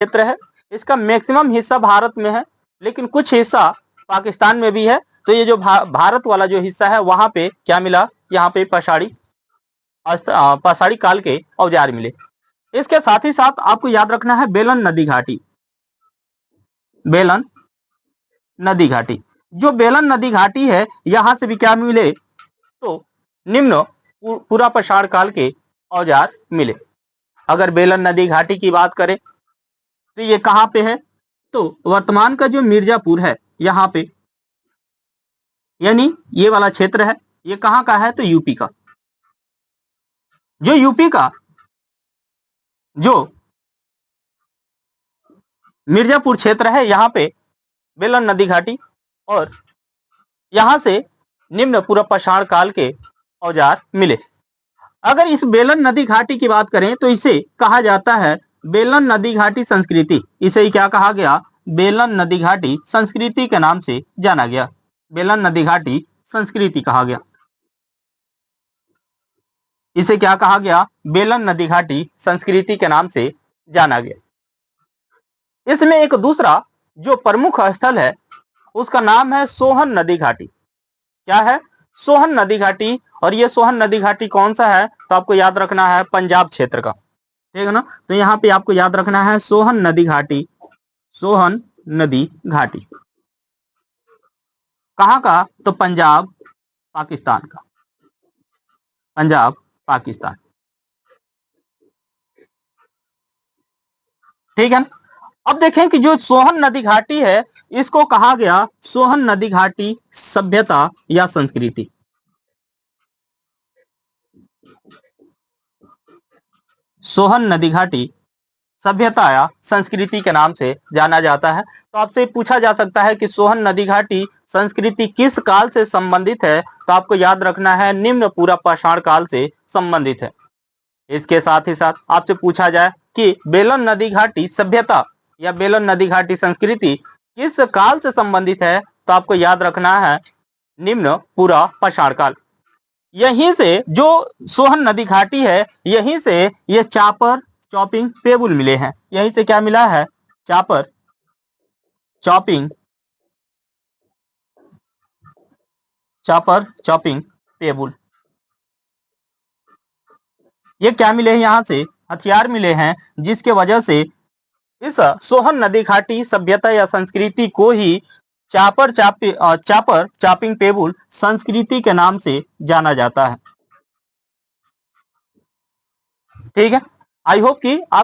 क्षेत्र है, इसका मैक्सिमम हिस्सा भारत में है, लेकिन कुछ हिस्सा पाकिस्तान में भी है। तो ये जो भारत वाला जो हिस्सा है वहां पे क्या मिला, यहाँ पे पाषाणी काल के औजार मिले। इसके साथ ही साथ आपको याद रखना है बेलन नदी घाटी। बेलन नदी घाटी, जो बेलन नदी घाटी है यहां से भी क्या मिले, तो निम्न पूरा पाषाण काल के औजार मिले। अगर बेलन नदी घाटी की बात करें तो ये कहां पे है, तो वर्तमान का जो मिर्जापुर है यहां पे, यानी ये वाला क्षेत्र है, ये कहां का है, तो यूपी का। जो यूपी का जो मिर्जापुर क्षेत्र है यहां पे बेलन नदी घाटी, और यहां से निम्न पूरा पाषाण काल के औजार मिले। अगर इस बेलन नदी घाटी की बात करें तो इसे कहा जाता है बेलन नदी घाटी संस्कृति। इसे ही क्या कहा गया, बेलन नदी घाटी संस्कृति के नाम से जाना गया। बेलन नदी घाटी संस्कृति कहा गया। इसे क्या कहा गया, बेलन नदी घाटी संस्कृति के नाम से जाना गया। इसमें एक दूसरा जो प्रमुख स्थल है उसका नाम है सोहन नदी घाटी। क्या है, सोहन नदी घाटी। और ये सोहन नदी घाटी कौन सा है, तो आपको याद रखना है पंजाब क्षेत्र का, ठीक है ना। तो यहाँ पे आपको याद रखना है सोहन नदी घाटी। सोहन नदी घाटी कहाँ का, तो पंजाब पाकिस्तान का। पंजाब पाकिस्तान, ठीक है। अब देखें कि जो सोहन नदी घाटी है इसको कहा गया सोहन नदी घाटी सभ्यता या संस्कृति। सोहन नदी घाटी सभ्यता या संस्कृति के नाम से जाना जाता है। तो आपसे पूछा जा सकता है कि सोहन नदी घाटी संस्कृति किस काल से संबंधित है, तो आपको याद रखना है निम्न पूरा पाषाण काल से संबंधित है। इसके साथ ही साथ आपसे पूछा जाए कि बेलन नदी घाटी सभ्यता या बेलन नदी घाटी संस्कृति किस काल से संबंधित है, तो आपको याद रखना है निम्न पूरा पाषाण काल। यहीं से जो सोहन नदी घाटी है यहीं से ये चापर चॉपिंग पेबुल मिले हैं। यहीं से क्या मिला है, चापर चॉपिंग पेबुल। ये क्या मिले हैं, यहां से हथियार मिले हैं जिसके वजह से इस सोहन नदी घाटी सभ्यता या संस्कृति को ही चापर चॉपिंग पेबुल संस्कृति के नाम से जाना जाता है। ठीक है, आई होप कि आप